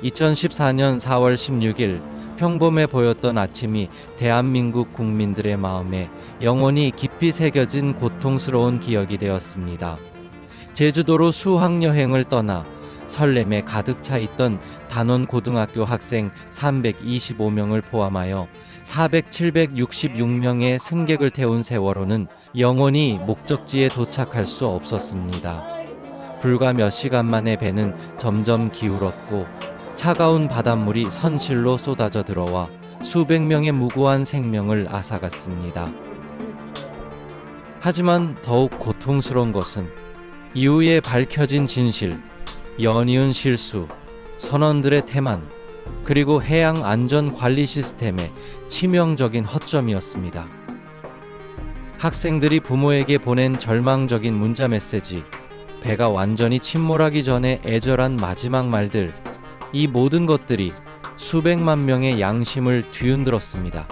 2014년 4월 16일 평범해 보였던 아침이 대한민국 국민들의 마음에 영원히 깊이 새겨진 고통스러운 기억이 되었습니다. 제주도로 수학여행을 떠나 설렘에 가득 차 있던 단원고등학교 학생 325명을 포함하여 766명의 승객을 태운 세월호는 영원히 목적지에 도착할 수 없었습니다. 불과 몇 시간 만에 배는 점점 기울었고 차가운 바닷물이 선실로 쏟아져 들어와 수백 명의 무고한 생명을 앗아갔습니다. 하지만 더욱 고통스러운 것은 이후에 밝혀진 진실, 연이은 실수, 선원들의 태만, 그리고 해양 안전 관리 시스템의 치명적인 허점이었습니다. 학생들이 부모에게 보낸 절망적인 문자 메시지, 배가 완전히 침몰하기 전에 애절한 마지막 말들, 이 모든 것들이 수백만 명의 양심을 뒤흔들었습니다.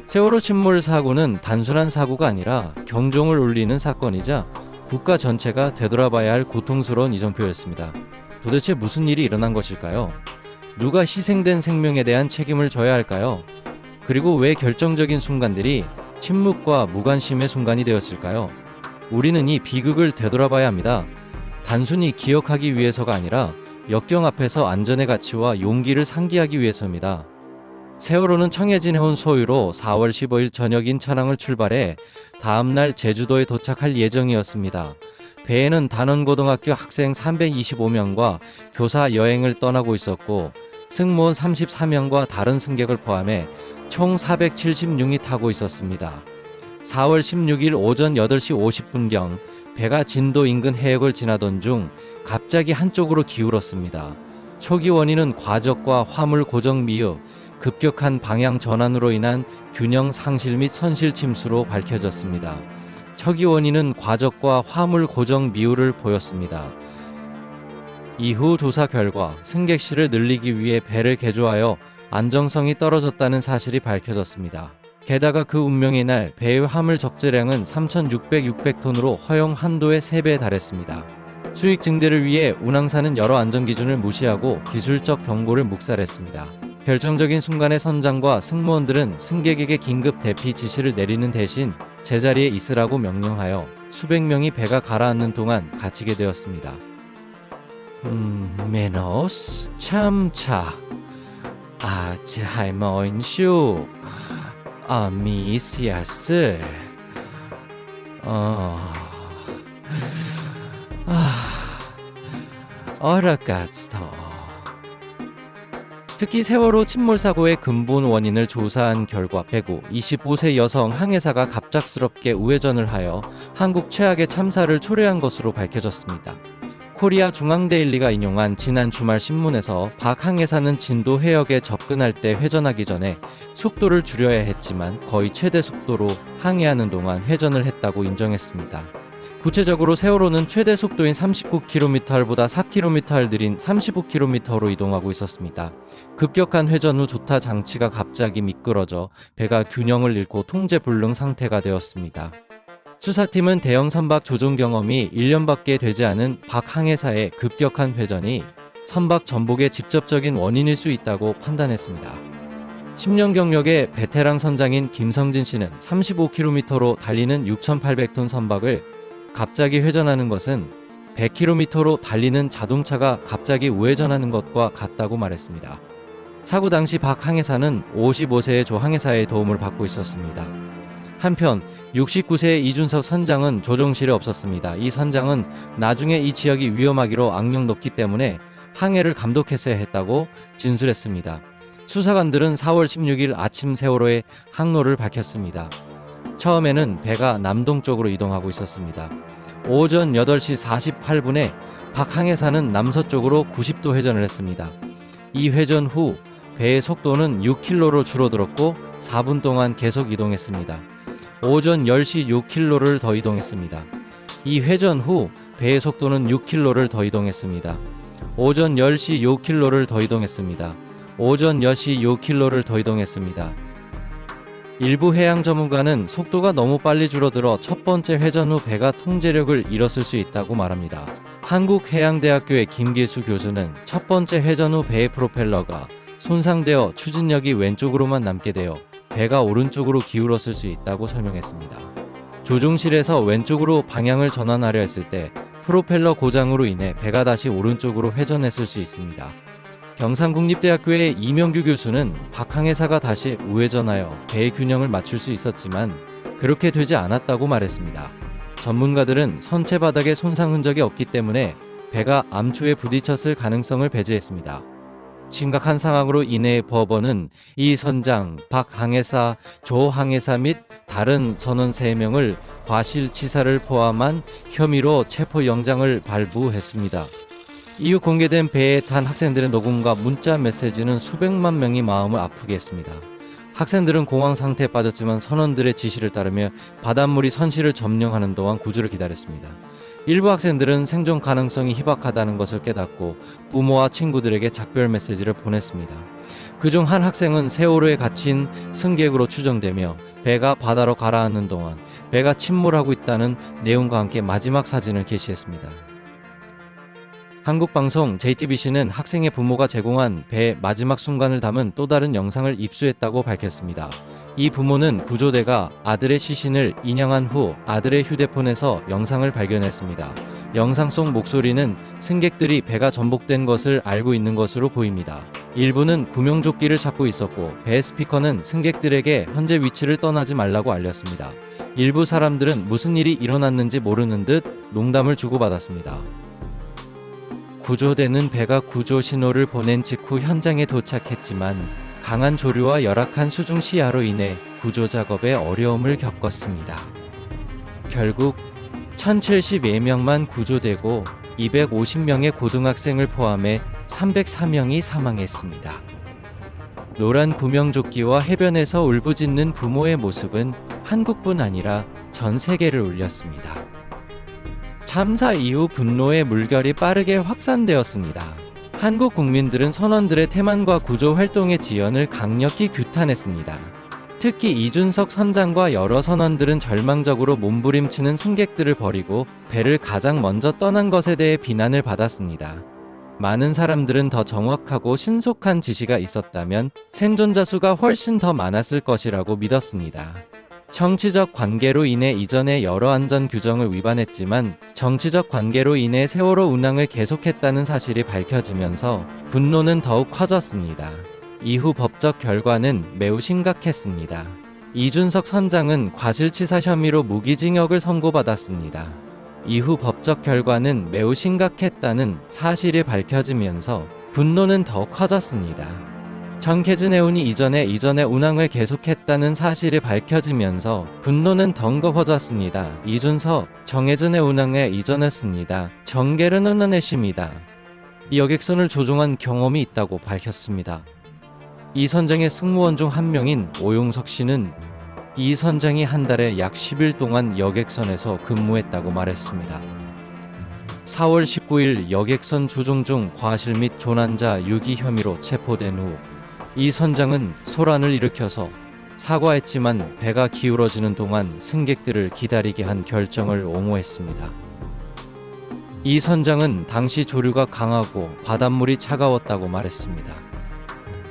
세월호 침몰 사고는 단순한 사고가 아니라 경종을 울리는 사건이자 국가 전체가 되돌아봐야 할 고통스러운 이정표였습니다. 도대체 무슨 일이 일어난 것일까요? 누가 희생된 생명에 대한 책임을 져야 할까요? 그리고 왜 결정적인 순간들이 침묵과 무관심의 순간이 되었을까요? 우리는 이 비극을 되돌아봐야 합니다. 단순히 기억하기 위해서가 아니라 역경 앞에서 안전의 가치와 용기를 상기하기 위해서입니다. 세월호는 청해진에 온 소유로 4월 15일 저녁인 천항을 출발해 다음날 제주도에 도착할 예정이었습니다. 배에는 단원고등학교 학생 325명과 교사 여행을 떠나고 있었고 승무원 34명과 다른 승객을 포함해 총 476이 타고 있었습니다. 4월 16일 오전 8시 50분경 배가 진도 인근 해역을 지나던 중 갑자기 한쪽으로 기울었습니다. 초기 원인은 과적과 화물 고정 미흡, 급격한 방향 전환으로 인한 균형 상실 및 선실 침수로 밝혀졌습니다. 초기 원인은 과적과 화물 고정 미흡을 보였습니다. 이후 조사 결과 승객실을 늘리기 위해 배를 개조하여 안정성이 떨어졌다는 사실이 밝혀졌습니다. 게다가 그 운명의 날 배의 화물 적재량은 3,600톤으로 허용 한도의 3배에 달했습니다. 수익 증대를 위해 운항사는 여러 안전기준을 무시하고 기술적 경고를 묵살했습니다. 결정적인 순간에 선장과 승무원들은 승객에게 긴급 대피 지시를 내리는 대신 제자리에 있으라고 명령하여 수백 명이 배가 가라앉는 동안 갇히게 되었습니다. 메노스 참차 아츠하이머인슈 미시아스 어라가츠터. 특히 세월호 침몰 사고의 근본 원인을 조사한 결과 배구 25세 여성 항해사가 갑작스럽게 우회전을 하여 한국 최악의 참사를 초래한 것으로 밝혀졌습니다. 코리아 중앙데일리가 인용한 지난 주말 신문에서 박 항해사는 진도 해역에 접근할 때 회전하기 전에 속도를 줄여야 했지만 거의 최대 속도로 항해하는 동안 회전을 했다고 인정했습니다. 구체적으로 세월호는 최대 속도인 39km보다 4km를 느린 35km로 이동하고 있었습니다. 급격한 회전 후 조타 장치가 갑자기 미끄러져 배가 균형을 잃고 통제 불능 상태가 되었습니다. 수사팀은 대형 선박 조종 경험이 1년밖에 되지 않은 박 항해사의 급격한 회전이 선박 전복의 직접적인 원인일 수 있다고 판단했습니다. 10년 경력의 베테랑 선장인 김성진 씨는 35km로 달리는 6,800톤 선박을 갑자기 회전하는 것은 100km로 달리는 자동차가 갑자기 우회전하는 것과 같다고 말했습니다. 사고 당시 박 항해사는 55세의 조 항해사의 도움을 받고 있었습니다. 한편 69세의 이준석 선장은 조종실에 없었습니다. 이 선장은 나중에 이 지역이 위험하기로 악명 높기 때문에 항해를 감독했어야 했다고 진술했습니다. 수사관들은 4월 16일 아침 세월호의 항로를 밝혔습니다. 처음에는 배가 남동쪽으로 이동하고 있었습니다. 오전 8시 48분에 박 항해사는 남서쪽으로 90도 회전을 했습니다. 이 회전 후 배의 속도는 6km로 줄어들었고 4분 동안 계속 이동했습니다. 오전 10시 6km를 더 이동했습니다. 이 회전 후 배의 속도는 6km를 더 이동했습니다. 오전 10시 6km를 더 이동했습니다. 오전 10시 6km를 더 이동했습니다. 일부 해양 전문가는 속도가 너무 빨리 줄어들어 첫 번째 회전 후 배가 통제력을 잃었을 수 있다고 말합니다. 한국해양대학교의 김기수 교수는 첫 번째 회전 후 배의 프로펠러가 손상되어 추진력이 왼쪽으로만 남게 되어 배가 오른쪽으로 기울었을 수 있다고 설명했습니다. 조종실에서 왼쪽으로 방향을 전환하려 했을 때 프로펠러 고장으로 인해 배가 다시 오른쪽으로 회전했을 수 있습니다. 경상국립대학교의 이명규 교수는 박 항해사가 다시 우회전하여 배의 균형을 맞출 수 있었지만 그렇게 되지 않았다고 말했습니다. 전문가들은 선체 바닥에 손상 흔적이 없기 때문에 배가 암초에 부딪혔을 가능성을 배제했습니다. 심각한 상황으로 인해 법원은 이 선장, 박 항해사, 조 항해사 및 다른 선원 3명을 과실치사를 포함한 혐의로 체포영장을 발부했습니다. 이후 공개된 배에 탄 학생들의 녹음과 문자 메시지는 수백만 명이 마음을 아프게 했습니다. 학생들은 공황 상태에 빠졌지만 선원들의 지시를 따르며 바닷물이 선실을 점령하는 동안 구조를 기다렸습니다. 일부 학생들은 생존 가능성이 희박하다는 것을 깨닫고 부모와 친구들에게 작별 메시지를 보냈습니다. 그중 한 학생은 세월호에 갇힌 승객으로 추정되며 배가 바다로 가라앉는 동안 배가 침몰하고 있다는 내용과 함께 마지막 사진을 게시했습니다. 한국방송 JTBC는 학생의 부모가 제공한 배의 마지막 순간을 담은 또 다른 영상을 입수했다고 밝혔습니다. 이 부모는 구조대가 아들의 시신을 인양한 후 아들의 휴대폰에서 영상을 발견했습니다. 영상 속 목소리는 승객들이 배가 전복된 것을 알고 있는 것으로 보입니다. 일부는 구명조끼를 찾고 있었고 배 스피커는 승객들에게 현재 위치를 떠나지 말라고 알렸습니다. 일부 사람들은 무슨 일이 일어났는지 모르는 듯 농담을 주고받았습니다. 구조대는 배가 구조 신호를 보낸 직후 현장에 도착했지만 강한 조류와 열악한 수중 시야로 인해 구조 작업에 어려움을 겪었습니다. 결국 1074명만 구조되고 250명의 고등학생을 포함해 304명이 사망했습니다. 노란 구명조끼와 해변에서 울부짖는 부모의 모습은 한국뿐 아니라 전 세계를 울렸습니다. 참사 이후 분노의 물결이 빠르게 확산되었습니다. 한국 국민들은 선원들의 태만과 구조 활동의 지연을 강력히 규탄했습니다. 특히 이준석 선장과 여러 선원들은 절망적으로 몸부림치는 승객들을 버리고 배를 가장 먼저 떠난 것에 대해 비난을 받았습니다. 많은 사람들은 더 정확하고 신속한 지시가 있었다면 생존자 수가 훨씬 더 많았을 것이라고 믿었습니다. 정치적 관계로 인해 이전의 여러 안전 규정을 위반했지만 정치적 관계로 인해 세월호 운항을 계속했다는 사실이 밝혀지면서 분노는 더욱 커졌습니다. 이후 법적 결과는 매우 심각했습니다. 이준석 선장은 과실치사 혐의로 무기징역을 선고받았습니다. 이후 법적 결과는 매우 심각했다는 사실이 밝혀지면서 분노는 더욱 커졌습니다. 정혜진 해운이 이전에 운항을 계속했다는 사실이 밝혀지면서 분노는 더욱 커졌습니다. 이준석, 정혜진의 운항에 이전했습니다. 정계를 끊어냈습니다. 이 여객선을 조종한 경험이 있다고 밝혔습니다. 이 선장의 승무원 중 한 명인 오용석 씨는 이 선장이 한 달에 약 10일 동안 여객선에서 근무했다고 말했습니다. 4월 19일 여객선 조종 중 과실 및 조난자 유기 혐의로 체포된 후 이 선장은 소란을 일으켜서 사과했지만 배가 기울어지는 동안 승객들을 기다리게 한 결정을 옹호했습니다. 이 선장은 당시 조류가 강하고 바닷물이 차가웠다고 말했습니다.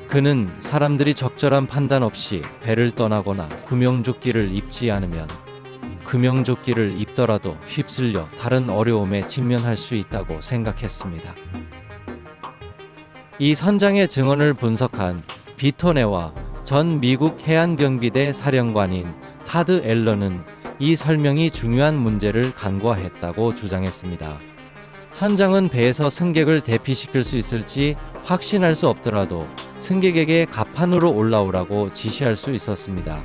그는 사람들이 적절한 판단 없이 배를 떠나거나 구명조끼를 입지 않으면 구명조끼를 입더라도 휩쓸려 다른 어려움에 직면할 수 있다고 생각했습니다. 이 선장의 증언을 분석한 비토네와 전 미국 해안경비대 사령관인 타드 앨런은 이 설명이 중요한 문제를 간과했다고 주장했습니다. 선장은 배에서 승객을 대피시킬 수 있을지 확신할 수 없더라도 승객에게 갑판으로 올라오라고 지시할 수 있었습니다.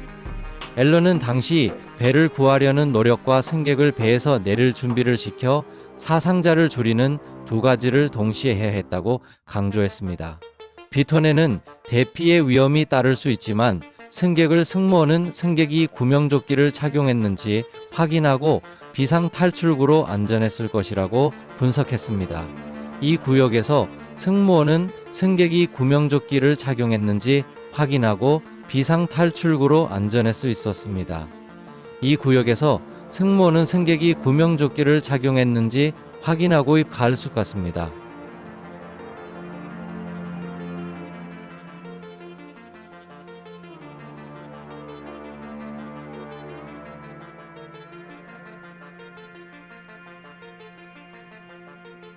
앨런은 당시 배를 구하려는 노력과 승객을 배에서 내릴 준비를 시켜 사상자를 줄이는 두 가지를 동시에 해야 했다고 강조했습니다. 비토네는 대피의 위험이 따를 수 있지만 승무원은 승객이 구명조끼를 착용했는지 확인하고 비상탈출구로 안전했을 것이라고 분석했습니다. 이 구역에서 승무원은 승객이 구명조끼를 착용했는지 확인하고 비상탈출구로 안전할 수 있었습니다. 이 구역에서 승무원은 승객이 구명조끼를 착용했는지 확인하고 가을숲 같습니다.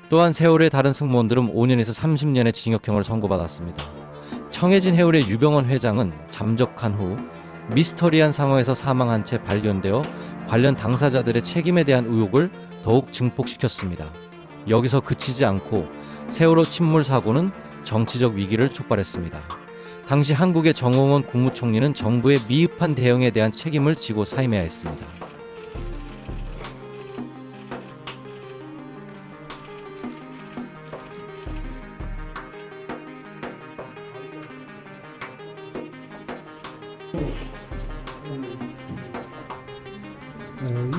또한 세월의 다른 승무원들은 5년에서 30년의 징역형을 선고받았습니다. 청해진 해운의 유병헌 회장은 잠적한 후 미스터리한 상황에서 사망한 채 발견되어 관련 당사자들의 책임에 대한 의혹을 더욱 증폭시켰습니다. 여기서 그치지 않고 세월호 침몰 사고는 정치적 위기를 촉발했습니다. 당시 한국의 정홍원 국무총리는 정부의 미흡한 대응에 대한 책임을 지고 사임해야 했습니다.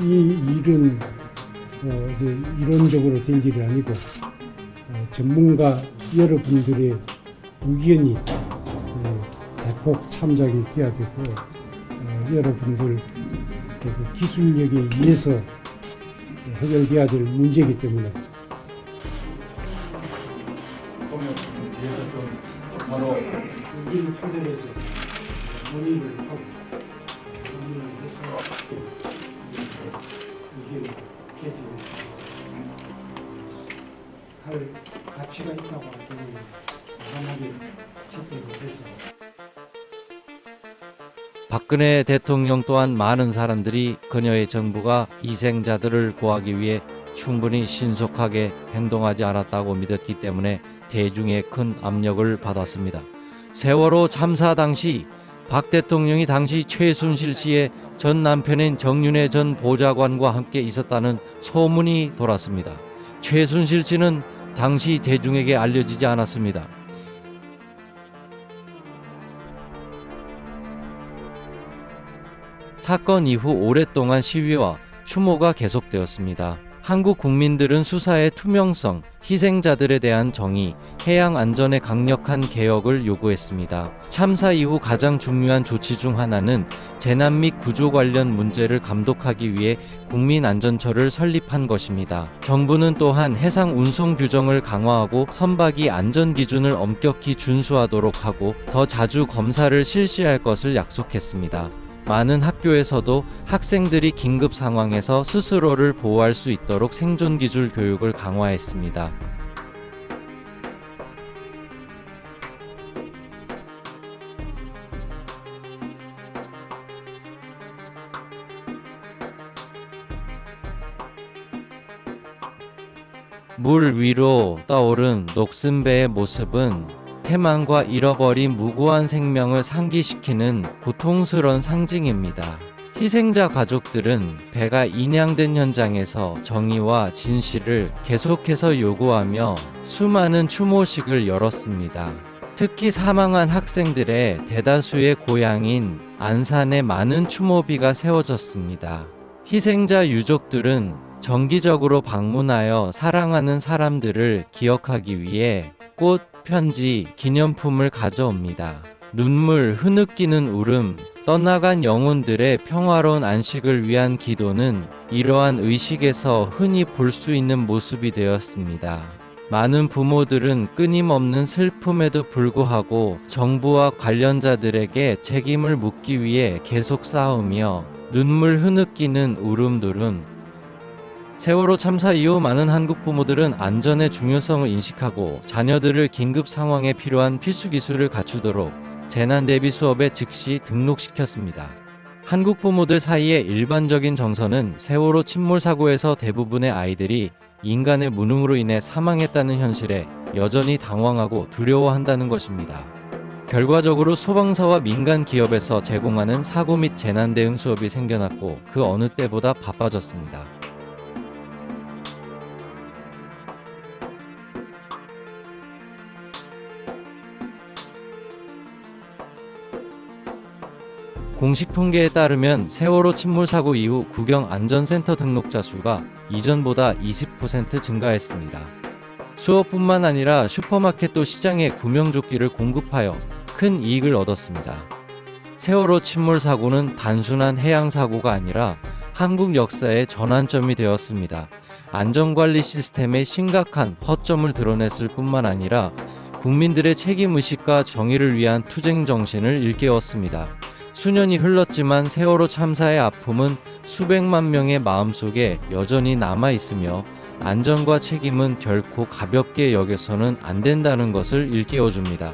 이 일은 이제 이론적으로 될 일이 아니고 전문가 여러분들의 의견이 대폭 참작이 돼야 되고 여러분들 그 기술력에 의해서 해결돼야 될 문제이기 때문에 바로 의견을 토대로 해서 논의를 하고 논의를 해서 의견을 개진을 할 가치가 있다고 하더니 사람들이 집행을 해서 박근혜 대통령 또한 많은 사람들이 그녀의 정부가 희생자들을 구하기 위해 충분히 신속하게 행동하지 않았다고 믿었기 때문에 대중의 큰 압력을 받았습니다. 세월호 참사 당시 박 대통령이 당시 최순실 씨의 전 남편인 정윤회 전 보좌관과 함께 있었다는 소문이 돌았습니다. 최순실 씨는 당시 대중에게 알려지지 않았습니다. 사건 이후 오랫동안 시위와 추모가 계속되었습니다. 한국 국민들은 수사의 투명성, 희생자들에 대한 정의, 해양 안전의 강력한 개혁을 요구했습니다. 참사 이후 가장 중요한 조치 중 하나는 재난 및 구조 관련 문제를 감독하기 위해 국민안전처를 설립한 것입니다. 정부는 또한 해상 운송 규정을 강화하고 선박이 안전 기준을 엄격히 준수하도록 하고 더 자주 검사를 실시할 것을 약속했습니다. 많은 학교에서도 학생들이 긴급 상황에서 스스로를 보호할 수 있도록 생존기술 교육을 강화했습니다. 물 위로 떠오른 녹슨 배의 모습은 태만과 잃어버린 무고한 생명을 상기시키는 고통스러운 상징입니다. 희생자 가족들은 배가 인양된 현장에서 정의와 진실을 계속해서 요구하며 수많은 추모식을 열었습니다. 특히 사망한 학생들의 대다수의 고향인 안산에 많은 추모비가 세워졌습니다. 희생자 유족들은 정기적으로 방문하여 사랑하는 사람들을 기억하기 위해 꽃, 편지, 기념품을 가져옵니다. 눈물, 흐느끼는 울음, 떠나간 영혼들의 평화로운 안식을 위한 기도는 이러한 의식에서 흔히 볼 수 있는 모습이 되었습니다. 많은 부모들은 끊임없는 슬픔에도 불구하고 정부와 관련자들에게 책임을 묻기 위해 계속 싸우며 눈물 흐느끼는 울음들은 세월호 참사 이후 많은 한국 부모들은 안전의 중요성을 인식하고 자녀들을 긴급 상황에 필요한 필수 기술을 갖추도록 재난 대비 수업에 즉시 등록시켰습니다. 한국 부모들 사이의 일반적인 정서는 세월호 침몰 사고에서 대부분의 아이들이 인간의 무능으로 인해 사망했다는 현실에 여전히 당황하고 두려워한다는 것입니다. 결과적으로 소방서와 민간 기업에서 제공하는 사고 및 재난 대응 수업이 생겨났고 그 어느 때보다 바빠졌습니다. 공식 통계에 따르면 세월호 침몰 사고 이후 구경안전센터 등록자 수가 이전보다 20% 증가했습니다. 수업뿐만 아니라 슈퍼마켓도 시장에 구명조끼를 공급하여 큰 이익을 얻었습니다. 세월호 침몰 사고는 단순한 해양 사고가 아니라 한국 역사의 전환점이 되었습니다. 안전관리 시스템의 심각한 허점을 드러냈을 뿐만 아니라 국민들의 책임의식과 정의를 위한 투쟁 정신을 일깨웠습니다. 수년이 흘렀지만 세월호 참사의 아픔은 수백만 명의 마음속에 여전히 남아있으며 안전과 책임은 결코 가볍게 여겨서는 안 된다는 것을 일깨워줍니다.